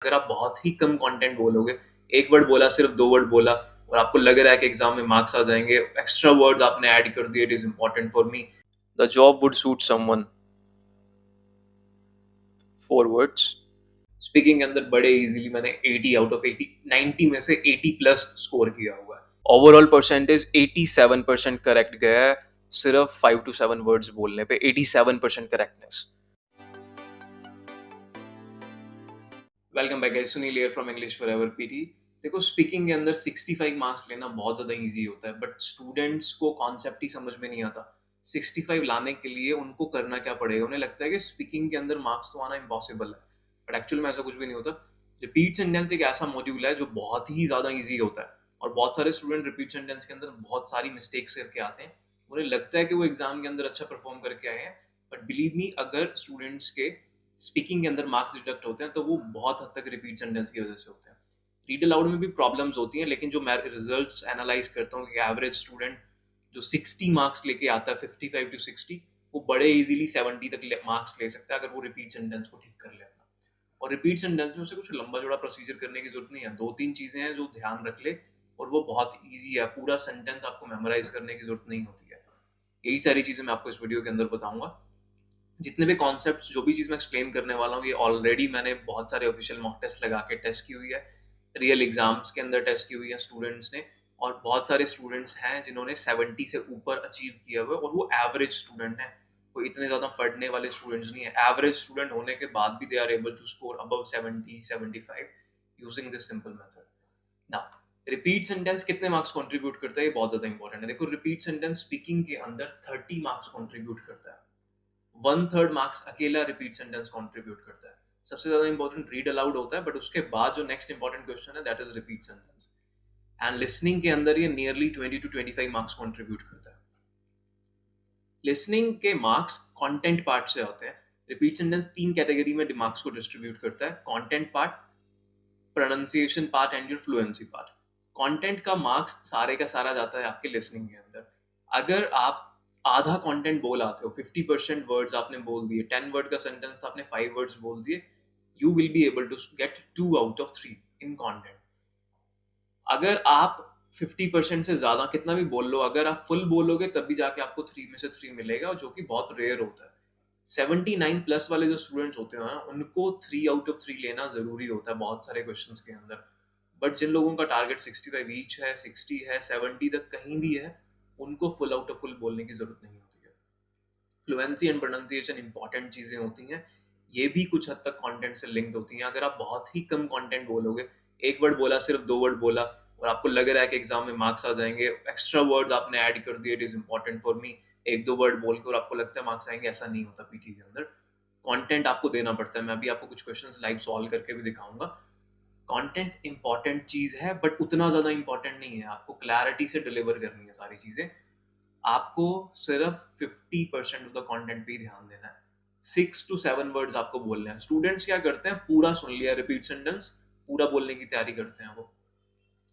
अगर आप बहुत ही कम कंटेंट बोलोगे, एक वर्ड बोला, सिर्फ 2 वर्ड बोला और आपको लग रहा है कि एग्ज़ाम में मार्क्स आ जाएँगे, एक्स्ट्रा वर्ड्स आपने ऐड कर दिए, it is important for me, the job would suit someone, 4 words. Speaking के अंदर बड़े ईज़िली मैंने 80 आउट ऑफ 80, 90 में से 80 प्लस स्कोर किया हुआ है। ओवरऑल परसेंटेज 87% करेक्ट गया है, सिर्फ 5 to 7 वर्ड्स बोलने पे 87% correctness. Welcome back guys, Sunil here from English forever PT. देखो, स्पीकिंग के अंदर 65 मार्क्स लेना बहुत ज़्यादा इजी होता है, बट स्टूडेंट्स को कॉन्सेप्ट ही समझ में नहीं आता। 65 लाने के लिए उनको करना क्या पड़ेगा? उन्हें लगता है कि स्पीकिंग के अंदर मार्क्स तो आना इम्पॉसिबल है, बट एक्चुअल में ऐसा कुछ भी नहीं होता। रिपीट सेंटेंस एक ऐसा मॉड्यूल है जो बहुत ही ज़्यादा ईजी होता है, और बहुत सारे स्टूडेंट रिपीट सेंटेंस के अंदर बहुत सारी मिस्टेक्स करके आते हैं। उन्हें लगता है कि वो एग्जाम के अंदर अच्छा परफॉर्म करके आए हैं, बट बिलीव मी, अगर स्टूडेंट्स के स्पीकिंग के अंदर मार्क्स डिडक्ट होते हैं तो वो बहुत हद तक रिपीट सेंटेंस की वजह से होते हैं। रीड अलाउड में भी प्रॉब्लम्स होती हैं, लेकिन जो मैं रिजल्ट्स एनालाइज करता हूँ कि एवरेज स्टूडेंट जो 60 मार्क्स लेके आता है, 55 to 60, वो बड़े इजीली 70 तक मार्क्स ले सकता है अगर वो रिपीट सेंटेंस को ठीक कर ले अपना। और रिपीट सेंटेंस में उसे कुछ लंबा चौड़ा प्रोसीजर करने की जरूरत नहीं है, 2-3 चीजें हैं जो ध्यान रख ले और वो बहुत ईजी है। पूरा सेंटेंस आपको मेमोराइज करने की जरूरत नहीं होती है। यही सारी चीजें मैं आपको इस वीडियो के अंदर बताऊंगा। जितने भी कॉन्सेप्ट, जो भी चीज़ मैं एक्सप्लेन करने वाला हूँ, ये ऑलरेडी मैंने बहुत सारे ऑफिशियल मॉक टेस्ट लगा के टेस्ट की हुई है, रियल एग्जाम्स के अंदर टेस्ट की हुई है स्टूडेंट्स ने। और बहुत सारे स्टूडेंट्स हैं जिन्होंने 70 से ऊपर अचीव किया हुआ है, और वो एवरेज स्टूडेंट हैं, कोई इतने ज़्यादा पढ़ने वाले स्टूडेंट्स नहीं है। एवरेज स्टूडेंट होने के बाद भी they are able to score above 70-75 using this simple method. ना, रिपीट सेंटेंस कितने मार्क्स कंट्रीब्यूट करता है, ये बहुत ज़्यादा इंपॉर्टेंट है। देखो, रिपीट सेंटेंस स्पीकिंग के अंदर 30 मार्क्स कंट्रीब्यूट करता है, 1/3 मार्क्स अकेला रिपीट सेंटेंस कंट्रीब्यूट करता है। सबसे ज्यादा इंपॉर्टेंट रीड अलाउड होता है, बट उसके बाद जो नेक्स्ट इंपॉर्टेंट क्वेश्चन है, that is repeat sentence. And listening के अंदर ये नियरली 20 to 25 मार्क्स कंट्रीब्यूट करता है। लिसनिंग के मार्क्स कंटेंट पार्ट से होते हैं। रिपीट सेंटेंस 3 कैटेगरी में मार्क्स को डिस्ट्रीब्यूट करता है: content part, pronunciation part and your fluency part. Content का मार्क्स सारे का सारा जाता है आपके लिसनिंग के अंदर। अगर आप आधा कंटेंट बोल आते हो, 50% वर्ड्स आपने बोल दिए, 10 वर्ड का सेंटेंस आपने 5 वर्ड्स बोल दिए, you will be able to get 2 out of 3 in content. अगर आप 50% से ज्यादा कितना भी बोल लो, अगर आप फुल बोलोगे तब भी जाके आपको 3 में से 3 मिलेगा, जो कि बहुत रेयर होता है। 79 प्लस वाले जो स्टूडेंट्स होते हैं ना, उनको 3 आउट ऑफ 3 लेना जरूरी होता है बहुत सारे क्वेश्चंस के अंदर। बट जिन लोगों का टारगेट 65 ईच है, 60 है, 70 तक कहीं भी है, उनको फुल आउट ऑफ फुल बोलने की जरूरत नहीं होती है। फ्लुएंसी एंड प्रोनाउंसिएशन इंपॉर्टेंट चीजें होती हैं, ये भी कुछ हद तक कंटेंट से लिंक्ड होती हैं। अगर आप बहुत ही कम कंटेंट बोलोगे, एक वर्ड बोला, सिर्फ 2 वर्ड बोला और आपको लग रहा है कि एग्जाम में मार्क्स आ जाएंगे, एक्स्ट्रा वर्ड्स आपने ऐड कर दिए, it is important for me, 1-2 word बोल के और आपको लगता है मार्क्स आएंगे, ऐसा नहीं होता पीटी के अंदर। कंटेंट आपको देना पड़ता है। मैं अभी आपको कुछ क्वेश्चंस लाइव सॉल्व करके भी दिखाऊंगा। कंटेंट इंपॉर्टेंट चीज है, बट उतना ज्यादा इंपॉर्टेंट नहीं है। आपको क्लैरिटी से डिलीवर करनी है सारी चीजें। आपको सिर्फ 50% ऑफ द कंटेंट पे ही ध्यान देना है। 6 to 7 वर्ड्स आपको बोलने हैं। स्टूडेंट्स क्या करते हैं, पूरा सुन लिया रिपीट सेंटेंस, पूरा बोलने की तैयारी करते हैं वो।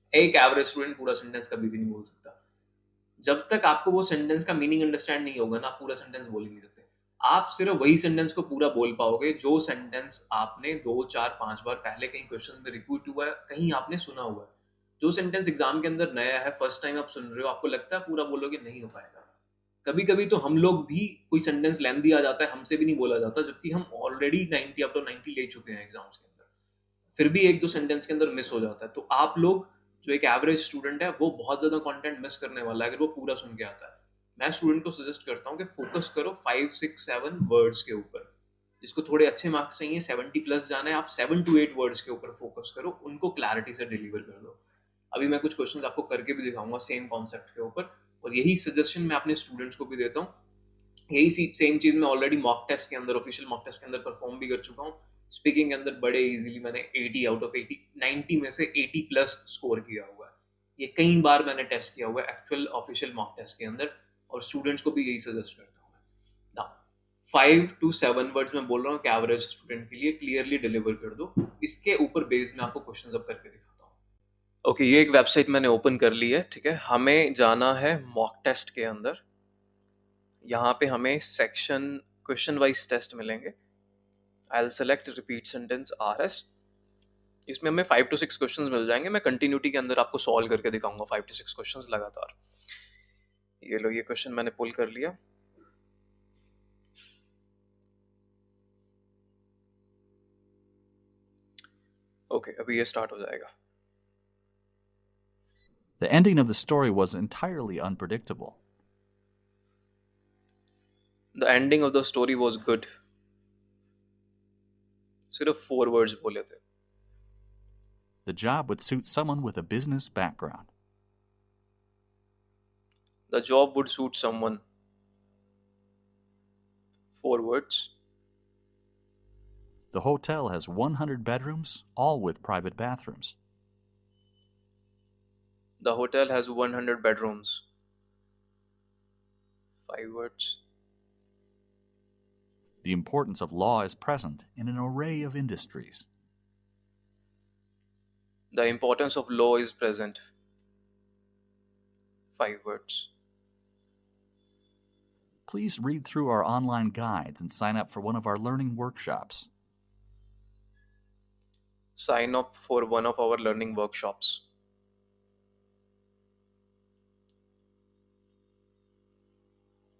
एक एवरेज स्टूडेंट पूरा सेंटेंस कभी भी नहीं बोल सकता। जब तक आपको वो सेंटेंस का मीनिंग अंडरस्टैंड नहीं होगा ना, आप पूरा सेंटेंस बोल ही नहीं सकते। आप सिर्फ वही सेंटेंस को पूरा बोल पाओगे जो सेंटेंस आपने 2, 4, 5 बार पहले कहीं क्वेश्चन में रिपीट हुआ है, कहीं आपने सुना हुआ है। जो सेंटेंस एग्जाम के अंदर नया है, फर्स्ट टाइम आप सुन रहे हो, आपको लगता है पूरा बोलोगे, नहीं हो पाएगा। कभी कभी तो हम लोग भी कोई सेंटेंस लेंदी आ जाता है, हमसे भी नहीं बोला जाता, जबकि हम ऑलरेडी 90 आउट ऑफ 90 ले चुके हैं एग्जाम्स के अंदर, फिर भी 1-2 सेंटेंस के अंदर मिस हो जाता है। तो आप लोग, जो एक एवरेज स्टूडेंट है, वो बहुत ज्यादा कंटेंट मिस करने वाला है अगर वो पूरा सुन के आता है। मैं स्टूडेंट को सजेस्ट करता हूँ कि फोकस करो 5, 6, 7 वर्ड्स के ऊपर। जिसको थोड़े अच्छे मार्क्स चाहिए, 70 प्लस जाना है, आप 7 to 8 वर्ड्स के ऊपर फोकस करो, उनको क्लैरिटी से डिलीवर कर दो। अभी मैं कुछ क्वेश्चंस आपको करके भी दिखाऊंगा सेम कॉन्सेप्ट के ऊपर, और यही सजेशन मैं अपने स्टूडेंट्स को भी देता हूँ। यही सेम चीज मैं ऑलरेडी मॉक टेस्ट के अंदर, ऑफिशियल मॉक टेस्ट के अंदर परफॉर्म भी कर चुका हूँ। स्पीकिंग के अंदर बड़े इजीली मैंने 80 आउट ऑफ 80, 90 में से 80 प्लस स्कोर किया हुआ है। ये कई बार मैंने टेस्ट किया हुआ है एक्चुअल ऑफिशियल मॉक टेस्ट के अंदर, और स्टूडेंट्स को भी यही सजेस्ट करता हूँ ना। 5 to 7 वर्ड्स में बोल रहा हूँ कि एवरेज स्टूडेंट के लिए क्लियरली डिलीवर कर दो। इसके ऊपर बेस में आपको क्वेश्चन अब करके दिखाता हूँ। ओके, ये एक वेबसाइट मैंने ओपन कर ली है, ठीक है। हमें जाना है मॉक टेस्ट के अंदर। यहाँ पे हमें सेक्शन क्वेश्चन वाइज टेस्ट मिलेंगे। I will select repeat sentence RS। इसमें हमें 5 to 6 क्वेश्चंस मिल जाएंगे, मैं कंटिन्यूटी के अंदर आपको सॉल्व करके दिखाऊंगा 5 to 6 क्वेश्चंस लगातार। ये लो, ये क्वेश्चन मैंने पुल कर लिया। ओके, अभी ये स्टार्ट हो जाएगा। The ending of the story was entirely unpredictable. The ending of the story was good. सिर्फ 4 वर्ड्स बोले थे। The job would suit someone with a business background. The job would suit someone. 4 words। The hotel has 100 bedrooms, all with private bathrooms. The hotel has 100 bedrooms। 5 words। The importance of law is present in an array of industries. The importance of law is present. 5 words। Please read through our online guides and sign up for one of our learning workshops. Sign up for one of our learning workshops।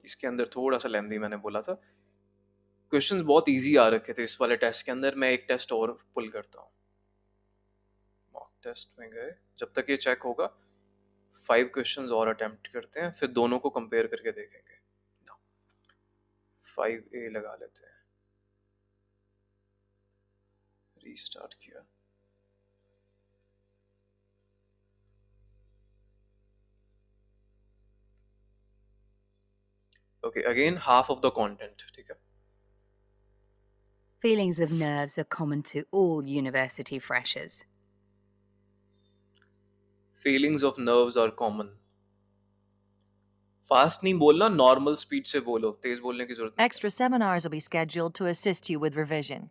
इसके अंदर थोड़ा सा लेंदी मैंने बोला था। Questions बहुत easy आ रखे थे इस वाले टेस्ट के अंदर। मैं एक टेस्ट और पुल करता हूँ। मॉक टेस्ट में गए, जब तक ये चेक होगा 5 क्वेश्चंस और अटेम्प्ट करते हैं, फिर दोनों को कंपेयर करके देखेंगे। 5A लगा लेते हैं। रीस्टार्ट किया। Okay, again half of the content, ठीक है। Feelings of nerves are common to all university freshers. Feelings of nerves are common. Fast नहीं बोलना, नॉर्मल स्पीड से बोलो, तेज बोलने की जरूरत नहीं Extra seminars will be scheduled to assist you with revision.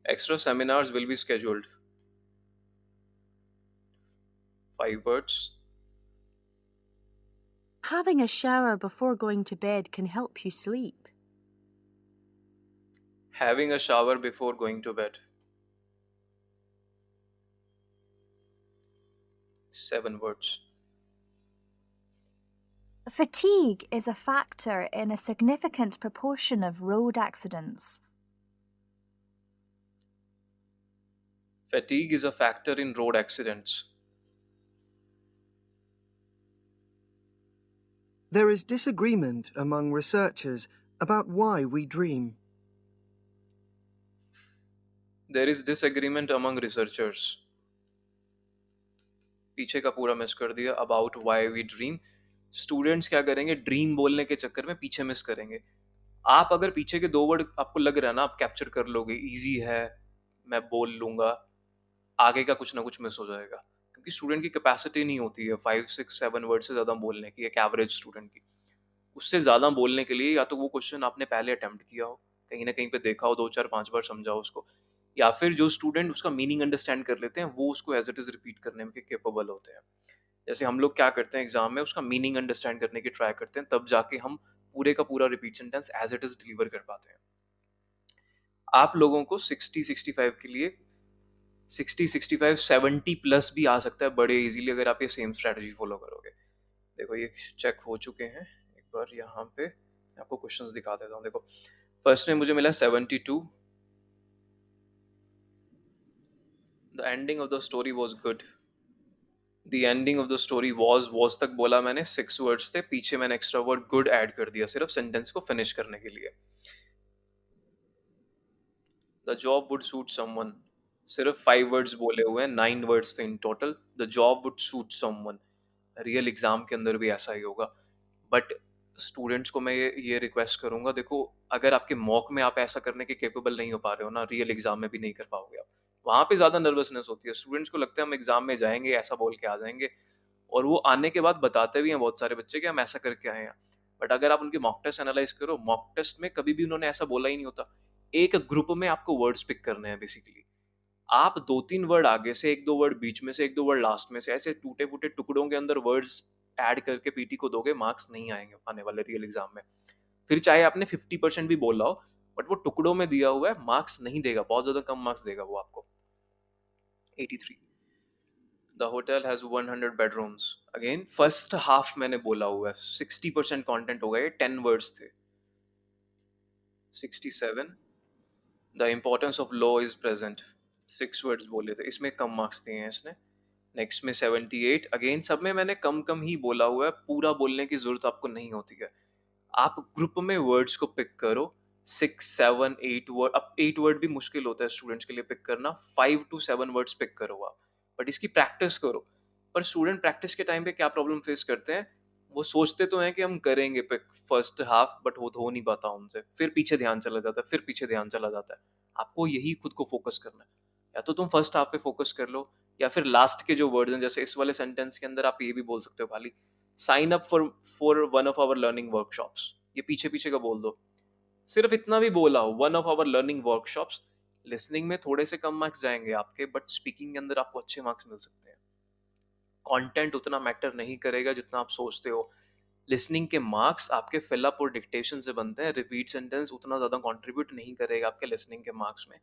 है। Extra seminars will be scheduled. 5 words। Having a shower before going to bed can help you sleep. Having a shower before going to bed। 7 words। Fatigue is a factor in a significant proportion of road accidents. Fatigue is a factor in road accidents। There is disagreement among researchers about why we dream. There is disagreement among researchers। पीछे का पूरा miss कर दिया। About why we dream। Students क्या करेंगे, dream बोलने के चक्कर में पीछे मिस करेंगे। आप अगर पीछे के 2 वर्ड आपको लग रहा है ना, आप कैप्चर कर लोगे, इजी है, मैं बोल लूंगा, आगे का कुछ ना कुछ मिस हो जाएगा। क्योंकि स्टूडेंट की कैपेसिटी नहीं होती है 5 6 7 वर्ड से ज़्यादा बोलने की, एक एवरेज स्टूडेंट की। उससे ज़्यादा बोलने के लिए या तो वो क्वेश्चन आपने पहले अटेम्प्ट किया हो, कहीं ना कहीं पे देखा हो, 2 4 5 बार समझा हो उसको, या फिर जो स्टूडेंट उसका मीनिंग अंडरस्टैंड कर लेते हैं वो उसको एज इट इज़ रिपीट करने में केपेबल होते हैं। जैसे हम लोग क्या करते हैं एग्जाम में, उसका मीनिंग अंडरस्टैंड करने की ट्राई करते हैं, तब जाके हम पूरे का पूरा repeat sentence as it is deliver कर पाते हैं। आप लोगों को 60 65 के लिए 60 65 70 प्लस भी आ सकता है बड़े इजीली, अगर आप ये सेम स्ट्रेटजी फॉलो करोगे। देखो ये चेक हो चुके हैं। एक बार यहाँ पे मैं आपको क्वेश्चंस दिखा देता हूँ। देखो फर्स्ट में मुझे मिला 72। The ending of the story was good. The ending of the story was तक बोला मैंने, 6 वर्ड्स थे, पीछे मैंने एक्स्ट्रा वर्ड गुड ऐड कर दिया सिर्फ सेंटेंस को फिनिश करने के लिए। The job would suit someone, सिर्फ 5 वर्ड्स बोले हुए हैं, 9 वर्ड्स थे in total. The job would suit someone. Real exam के अंदर भी ऐसा ही होगा। बट स्टूडेंट्स को मैं ये रिक्वेस्ट करूंगा, देखो अगर आपके मॉक में आप ऐसा करने के केपेबल नहीं हो पा रहे हो ना, रियल एग्जाम में भी नहीं कर पाओगे आप। वहाँ पे ज़्यादा नर्वसनेस होती है। स्टूडेंट्स को लगता है हम एग्जाम में जाएंगे ऐसा बोल के आ जाएंगे, और वो आने के बाद बताते भी हैं बहुत सारे बच्चे कि हम ऐसा करके आए हैं। बट अगर आप उनके मॉक टेस्ट एनालाइज करो, मॉक टेस्ट में कभी भी उन्होंने ऐसा बोला ही नहीं होता। एक ग्रुप में आपको वर्ड्स पिक करने हैं बेसिकली। आप 2 3 वर्ड आगे से, 1 2 वर्ड बीच में से, 1 2 वर्ड लास्ट में से, ऐसे टूटे फूटे टुकड़ों के अंदर वर्ड्स ऐड करके पीटी को दोगे, मार्क्स नहीं आएंगे आने वाले रियल एग्जाम में। फिर चाहे आपने 50% भी बोला हो, बट वो टुकड़ों में दिया हुआ है, मार्क्स नहीं देगा, बहुत ज़्यादा कम मार्क्स देगा वो आपको। 83 the hotel has 100 bedrooms. Again first half मैंने बोला हुआ है, 60% कॉन्टेंट होगा, ये 10 वर्ड्स थे। 67 the importance of law is present, 6 words बोले थे, इसमें कम मार्क्स दिए हैं इसने। नेक्स्ट में 78, अगेन सब में मैंने कम कम ही बोला हुआ है, पूरा बोलने की जरूरत आपको नहीं होती है। आप ग्रुप में वर्ड्स को पिक करो, 6, 7, 8 वर्ड, अब 8 वर्ड भी मुश्किल होता है स्टूडेंट्स के लिए पिक करना, 5 to 7 वर्ड्स पिक करो आप, बट इसकी प्रैक्टिस करो। पर स्टूडेंट प्रैक्टिस के टाइम पे क्या प्रॉब्लम फेस करते हैं, वो सोचते तो हैं कि हम करेंगे पिक फर्स्ट हाफ, बट वो हो नहीं पाता उनसे, फिर पीछे ध्यान चला जाता है, फिर पीछे ध्यान चला जाता है। आपको यही खुद को फोकस करना है, या तो तुम फर्स्ट हाफ पे फोकस कर लो, या फिर लास्ट के जो वर्ड्स हैं, जैसे इस वाले सेंटेंस के अंदर आप ये भी बोल सकते हो खाली, sign up for one of our learning workshops, ये पीछे पीछे का बोल दो, सिर्फ इतना भी बोला हो, one of our learning workshops. Listening में थोड़े से कम मार्क्स जाएंगे आपके, बट स्पीकिंग के अंदर आपको अच्छे मार्क्स मिल सकते हैं। कंटेंट उतना मैटर नहीं करेगा जितना आप सोचते हो। लिसनिंग के मार्क्स आपके फिलअप और डिक्टेशन से बनते हैं, रिपीट सेंटेंस उतना ज़्यादा कंट्रीब्यूट नहीं करेगा आपके लिसनिंग के मार्क्स में,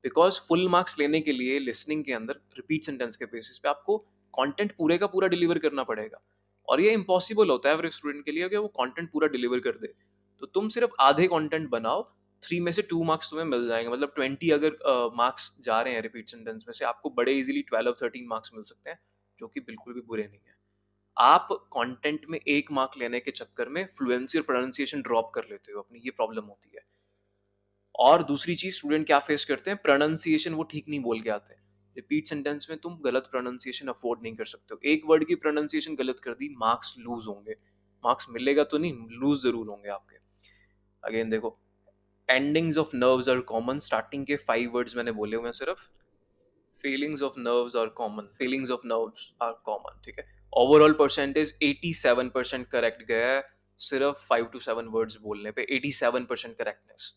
बिकॉज फुल मार्क्स लेने के लिए लिसनिंग के अंदर रिपीट सेंटेंस के बेसिस पे आपको कंटेंट पूरे का पूरा डिलीवर करना पड़ेगा, और ये इम्पॉसिबल होता है एवरेज स्टूडेंट के लिए कि वो कंटेंट पूरा डिलीवर कर दे। तो तुम सिर्फ आधे कंटेंट बनाओ, 3 में से 2 मार्क्स तुम्हें मिल जाएंगे, मतलब 20 अगर मार्क्स जा रहे हैं रिपीट सेंटेंस में से, आपको बड़े इजीली 12-13 मार्क्स मिल सकते हैं, जो कि बिल्कुल भी बुरे नहीं है। आप कंटेंट में 1 मार्क लेने के चक्कर में फ्लुएंसी और प्रोनाउंसिएशन ड्रॉप कर लेते हो अपनी, ये प्रॉब्लम होती है। और दूसरी चीज स्टूडेंट क्या फेस करते हैं, प्रोनाउंसिएशन वो ठीक नहीं बोल के आते हैं। रिपीट सेंटेंस में तुम गलत प्रोनाउंसिएशन अफोर्ड नहीं कर सकते हो, एक वर्ड की प्रोनाउंसिएशन गलत कर दी, मार्क्स लूज होंगे, मार्क्स मिलेगा तो नहीं, लूज जरूर होंगे आपके। अगेन देखो, endings of nerves are common, starting के 5 वर्ड्स मैंने बोले हुए हैं सिर्फ। Feelings of nerves are common, feelings of nerves are common, ठीक है। ओवरऑल परसेंटेज 87% करेक्ट गया है, सिर्फ 5 to 7 वर्ड्स बोलने पे 87% करेक्टनेस।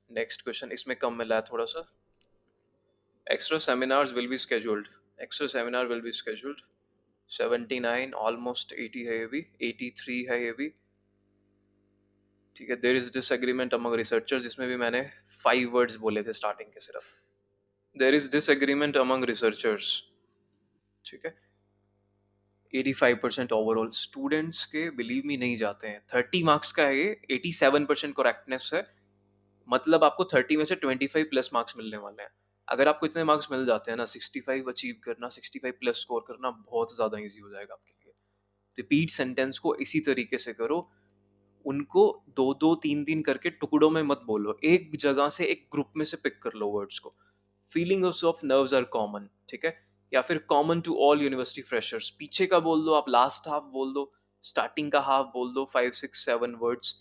नेक्स्ट क्वेश्चन, इसमें कम मिला है थोड़ा सा। Extra seminars will be scheduled, extra seminar will be scheduled. 79, almost 80 है ये भी, 83 है ये भी, ठीक है। There is disagreement among researchers, इसमें भी मैंने 5 वर्ड्स बोले थे स्टार्टिंग के सिर्फ। There is disagreement among researchers, ठीक है। 85% ओवरऑल स्टूडेंट्स के बिलीव मी नहीं जाते हैं, 30 मार्क्स का है ये, 87% करेक्टनेस है, मतलब आपको 30 में से 25 प्लस मार्क्स मिलने वाले हैं। अगर आपको इतने मार्क्स मिल जाते हैं ना, 65 अचीव करना, 65 प्लस स्कोर करना बहुत ज़्यादा ईजी हो जाएगा आपके लिए। रिपीट सेंटेंस को इसी तरीके से करो, उनको 2-2, 3-3 करके टुकड़ों में मत बोलो, एक जगह से एक ग्रुप में से पिक कर लो वर्ड्स को। Feelings of nerves are common, ठीक है, या फिर common to all university freshers, पीछे का बोल दो आप, लास्ट हाफ बोल दो, स्टार्टिंग का हाफ बोल दो, 5, 6, 7 वर्ड्स।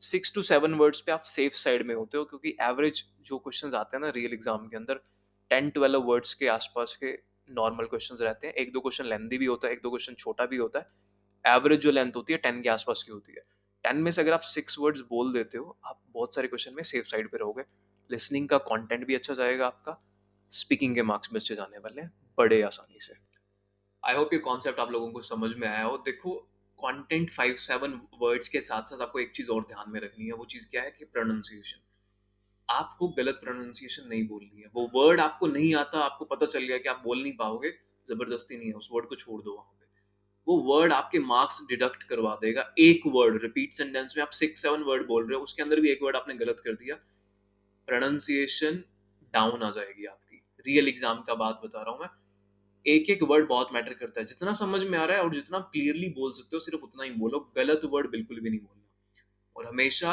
6 to 7 वर्ड्स पे आप सेफ साइड में होते हो, क्योंकि एवरेज जो क्वेश्चंस आते हैं ना रियल एग्जाम के अंदर, 10-12 वर्ड्स के आसपास के नॉर्मल क्वेश्चंस रहते हैं। 1-2 क्वेश्चन लेंथी भी होता है, 1-2 क्वेश्चन छोटा भी होता है। एवरेज जो लेंथ होती है 10 के आसपास की होती है। 10 में से अगर आप 6 वर्ड्स बोल देते हो, आप बहुत सारे क्वेश्चन में सेफ साइड पे रहोगे। लिसनिंग का कंटेंट भी अच्छा जाएगा आपका, स्पीकिंग के मार्क्स भी अच्छे जाने वाले हैं बड़े आसानी से। आई होप ये कॉन्सेप्ट आप लोगों को समझ में आया हो। देखो, कंटेंट 5-7 वर्ड्स के साथ साथ आपको एक चीज और ध्यान में रखनी है, वो चीज क्या है कि प्रोनाउंसिएशन। आपको गलत प्रोनाउंसिएशन नहीं बोलनी है। वो वर्ड आपको नहीं आता, आपको पता चल गया कि आप बोल नहीं पाओगे, जबरदस्ती नहीं है, उस वर्ड को छोड़ दो वहां पे। वो वर्ड आपके मार्क्स डिडक्ट करवा देगा। एक वर्ड रिपीट सेंटेंस में आप 6-7 वर्ड बोल रहे हो, उसके अंदर भी एक वर्ड आपने गलत कर दिया, प्रोनाउंसिएशन डाउन आ जाएगी आपकी। रियल एग्जाम का बात बता रहा हूं मैं, एक एक वर्ड बहुत मैटर करता है। जितना समझ में आ रहा है और जितना क्लियरली बोल सकते हो सिर्फ उतना ही बोलो, गलत वर्ड बिल्कुल भी नहीं बोलना। और हमेशा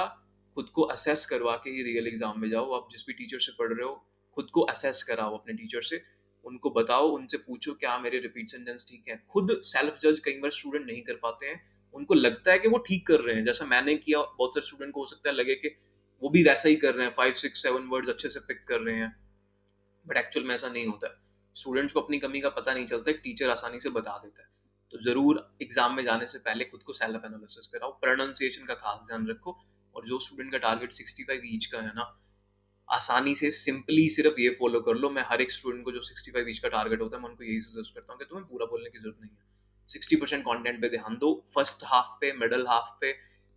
खुद को असेस करवा के ही रियल एग्जाम में जाओ। आप जिस भी टीचर से पढ़ रहे हो, खुद को असेस कराओ अपने टीचर से, उनको बताओ, उनसे पूछो क्या मेरे रिपीट सेंटेंस ठीक है। खुद सेल्फ जज कई बार स्टूडेंट नहीं कर पाते हैं, उनको लगता है कि वो ठीक कर रहे हैं, जैसा मैंने किया। बहुत सारे स्टूडेंट को हो सकता है लगे कि वो भी वैसा ही कर रहे हैं, 5-6-7 वर्ड्स अच्छे से पिक कर रहे हैं, बट एक्चुअल में ऐसा नहीं होता है। स्टूडेंट्स को अपनी कमी का पता नहीं चलता, एक टीचर आसानी से बता देता है। तो जरूर एग्जाम में जाने से पहले खुद को सेल्फ एनालिसिस कराओ, प्रोनाउंसिएशन का खास ध्यान रखो। और जो स्टूडेंट का टारगेट 65 ईच का है ना, आसानी से सिंपली सिर्फ ये फॉलो कर लो। मैं हर एक स्टूडेंट को जो 65 ईच का टारगेट होता है, मैं उनको यही सजेस्ट करता हूँ कि तुम्हें पूरा बोलने की जरूरत नहीं है, 60% कंटेंट पे ध्यान दो। फर्स्ट हाफ पे, मिडल हाफ पे,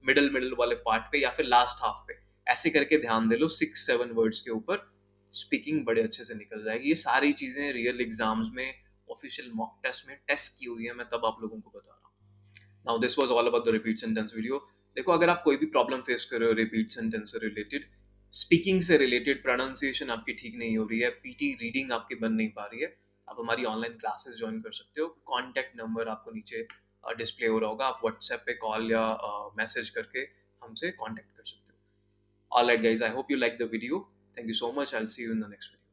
मिडल वाले पार्ट पे या फिर लास्ट हाफ पे, ऐसे करके ध्यान दे लो 6-7 वर्ड्स के ऊपर, स्पीकिंग बड़े अच्छे से निकल जाएगी। ये सारी चीजें रियल एग्जाम्स में, ऑफिशियल मॉक टेस्ट में टेस्ट की हुई है, मैं तब आप लोगों को बता रहा हूँ। Now this was all about the repeat sentence video. देखो, अगर आप कोई भी प्रॉब्लम फेस कर रहे हो रिपीट सेंटेंस से रिलेटेड, स्पीकिंग से रिलेटेड, प्रोनाउंसिएशन आपकी ठीक नहीं हो रही है, पीटी रीडिंग आपकी बन नहीं पा रही है, आप हमारी ऑनलाइन क्लासेस ज्वाइन कर सकते हो। कॉन्टैक्ट नंबर आपको नीचे डिस्प्ले हो रहा होगा, आप व्हाट्सएप पे कॉल या मैसेज करके हमसे कॉन्टैक्ट कर सकते हो। Alright guys, I hope you like the video. Thank you so much. I'll see you in the next video.